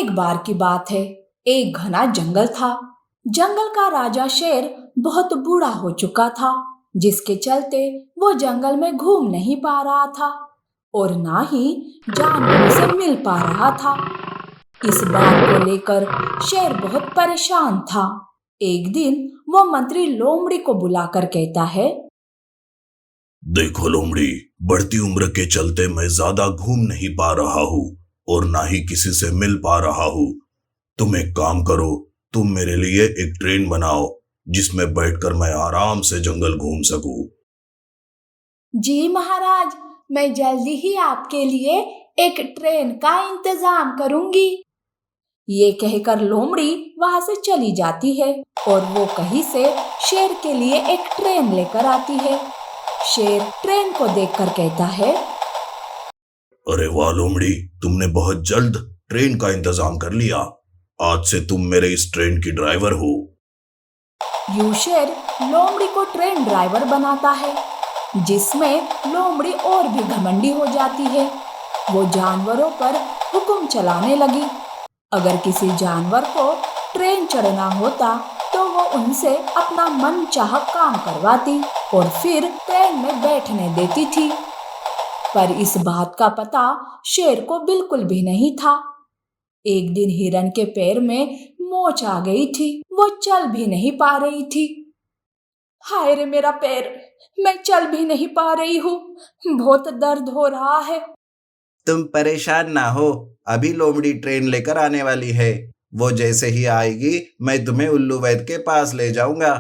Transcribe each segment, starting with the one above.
एक बार की बात है। एक घना जंगल था। जंगल का राजा शेर बहुत बूढ़ा हो चुका था, जिसके चलते वो जंगल में घूम नहीं पा रहा था और ना ही जानवरों से मिल पा रहा था। इस बात को लेकर शेर बहुत परेशान था। एक दिन वो मंत्री लोमड़ी को बुलाकर कहता है, देखो लोमड़ी, बढ़ती उम्र के चलते मैं ज्यादा घूम नहीं पा रहा हूँ और ना ही किसी से मिल पा रहा हूँ। तुम एक काम करो, तुम मेरे लिए एक ट्रेन बनाओ जिसमें बैठकर मैं आराम से जंगल घूम सकूं। जी महाराज, मैं जल्दी ही आपके लिए एक ट्रेन का इंतजाम करूंगी। ये कहकर लोमड़ी वहां से चली जाती है और वो कहीं से शेर के लिए एक ट्रेन लेकर आती है। शेर ट्रेन को देखकर कहता है, अरे वाह लोमड़ी, तुमने बहुत जल्द ट्रेन का इंतजाम कर लिया। आज से तुम मेरे इस ट्रेन की ड्राइवर हो। यूं शेर लोमड़ी को ट्रेन ड्राइवर बनाता है, जिसमें लोमड़ी और भी घमंडी हो जाती है। वो जानवरों पर हुक्म चलाने लगी। अगर किसी जानवर को ट्रेन चढ़ना होता तो वो उनसे अपना मनचाहा काम करवाती और फिर ट्रेन में बैठने देती थी। पर इस बात का पता शेर को बिल्कुल भी नहीं था। एक दिन हिरन के पैर में मोच आ गई थी। वो चल भी नहीं पा रही थी। हाय रे मेरा पैर, मैं चल भी नहीं पा रही हूँ, बहुत दर्द हो रहा है। तुम परेशान ना हो, अभी लोमड़ी ट्रेन लेकर आने वाली है। वो जैसे ही आएगी मैं तुम्हें उल्लू वैद के पास ले जाऊंगा।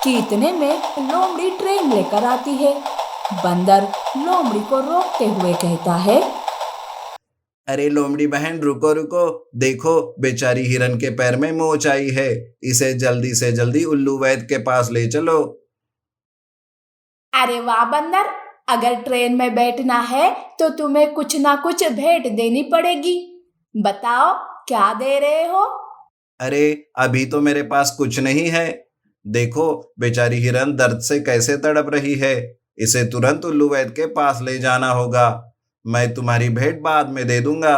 कि इतने में लोमड़ी ट्रेन लेकर आती है। बंदर लोमड़ी को रोकते हुए कहता है, अरे लोमड़ी बहन, रुको रुको, देखो बेचारी हिरन के पैर में मोच आई है। इसे जल्दी से जल्दी उल्लू वैद के पास ले चलो। अरे वाह बंदर, अगर ट्रेन में बैठना है तो तुम्हें कुछ ना कुछ भेंट देनी पड़ेगी। बताओ क्या दे रहे हो? अरे अभी तो मेरे पास कुछ नहीं है। देखो बेचारी हिरन दर्द से कैसे तड़प रही है। इसे तुरंत उल्लू वैद के पास ले जाना होगा। मैं तुम्हारी भेंट बाद में दे दूंगा।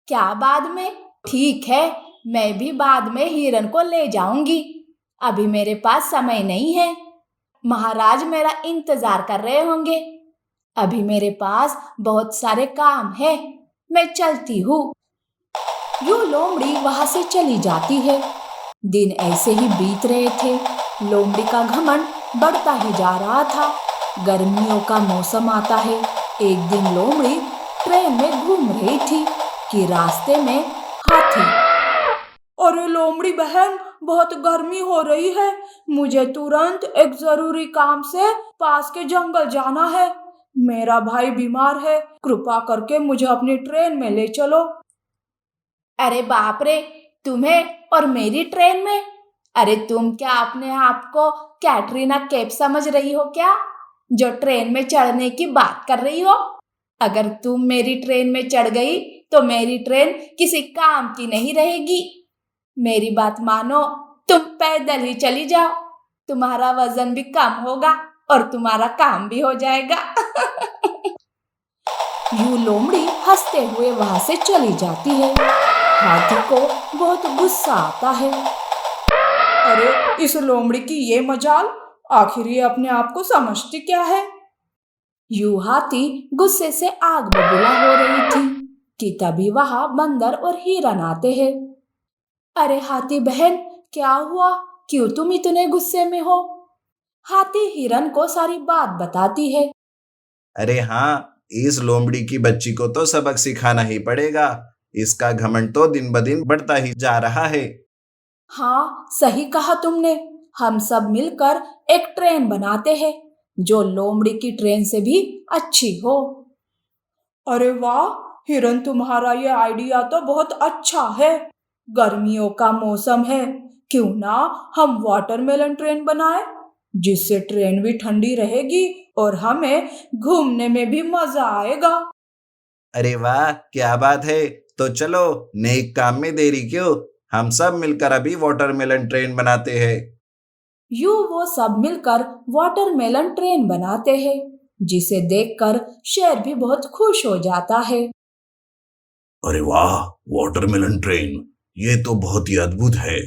क्या बाद में? ठीक है, मैं भी बाद में हिरन को ले जाऊंगी। अभी मेरे पास समय नहीं है। महाराज मेरा इंतजार कर रहे होंगे। अभी मेरे पास बहुत सारे काम है, मैं चलती हूँ। यूं लोमड़ी वहां से चली जाती है। दिन ऐसे ही बीत रहे थे। लोमड़ी का घमंड बढ़ता ही जा रहा था। गर्मियों का मौसम आता है। एक दिन लोमड़ी ट्रेन में घूम रही थी कि रास्ते में हाथी। अरे लोमड़ी बहन, बहुत गर्मी हो रही है, मुझे तुरंत एक जरूरी काम से पास के जंगल जाना है। मेरा भाई बीमार है, कृपा करके मुझे अपनी ट्रेन में ले चलो। अरे बाप रे, तुम्हें और मेरी ट्रेन में? अरे तुम क्या अपने आप को कैटरीना कैफ समझ रही हो क्या, जो ट्रेन में चढ़ने की बात कर रही हो? अगर तुम मेरी ट्रेन में चढ़ गई तो मेरी ट्रेन किसी काम की नहीं रहेगी। मेरी बात मानो, तुम पैदल ही चली जाओ। तुम्हारा वजन भी कम होगा और तुम्हारा काम भी हो जाएगा। यूं लोमड़ी हंसते हुए वहां से चली जाती है। हाथी को बहुत गुस्सा आता है। अरे इस लोमड़ी की ये मजाल, आखिर ये अपने आप को समझती क्या है? यूं हाथी गुस्से से आग बबूला हो रही थी कि तभी वहां बंदर और हिरन आते हैं। अरे हाथी बहन, क्या हुआ? क्यों तुम इतने गुस्से में हो? हाथी हिरन को सारी बात बताती है। अरे हाँ, इस लोमड़ी की बच्ची को तो सबक सिखाना ही पड़ेगा। इसका घमंड तो दिन ब दिन बढ़ता ही जा रहा है। हाँ सही कहा तुमने। हम सब मिलकर एक ट्रेन बनाते हैं जो लोमड़ी की ट्रेन से भी अच्छी हो। अरे वाह हिरन, तुम्हारा ये आइडिया तो बहुत अच्छा है। गर्मियों का मौसम है, क्यों ना हम वाटरमेलन ट्रेन बनाएं, जिससे ट्रेन भी ठंडी रहेगी और हमें घूमने में भी मजा आएगा। अरे वाह, क्या बात है। तो चलो, नेक काम में देरी क्यों, हम सब मिलकर अभी वाटरमेलन ट्रेन बनाते हैं। यूं वो सब मिलकर वाटरमेलन ट्रेन बनाते हैं, जिसे देखकर शेर भी बहुत खुश हो जाता है। अरे वाह, वाटरमेलन ट्रेन, ये तो बहुत ही अद्भुत है।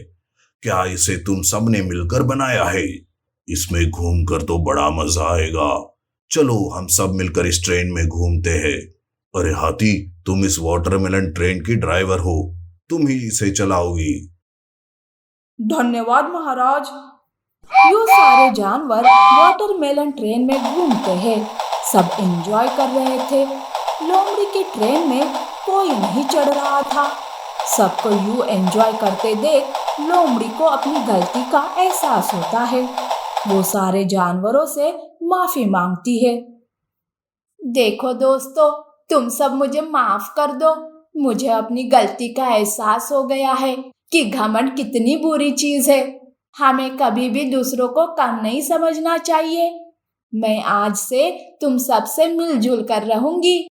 क्या इसे तुम सब ने मिलकर बनाया है? इसमें घूमकर तो बड़ा मजा आएगा। चलो हम सब मिलकर इस ट्रेन में घूमते हैं। अरे हाथी, तुम इस वाटरमेलन ट्रेन की ड्राइवर हो, तुम ही इसे चलाओगी। धन्यवाद महाराज। यो सारे जानवर वाटरमेलन ट्रेन में घूमते हैं। सब एंजॉय कर रहे थे। लोमड़ी की ट्रेन में कोई नहीं चढ़ रहा था। सबको यूं एंजॉय करते देख लोमड़ी को अपनी गलती का एहसास होता है। वो सारे जानवरों से माफी मांगती है। देखो दोस्तों, तुम सब मुझे माफ कर दो। मुझे अपनी गलती का एहसास हो गया है कि घमंड कितनी बुरी चीज है। हमें कभी भी दूसरों को कम नहीं समझना चाहिए। मैं आज से तुम सबसे मिलजुल कर रहूंगी।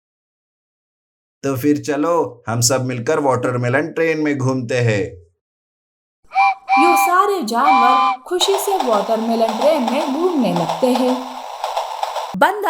तो फिर चलो हम सब मिलकर वाटरमेलन ट्रेन में घूमते हैं। ये सारे जानवर खुशी से वाटरमेलन ट्रेन में घूमने लगते हैं। बंदर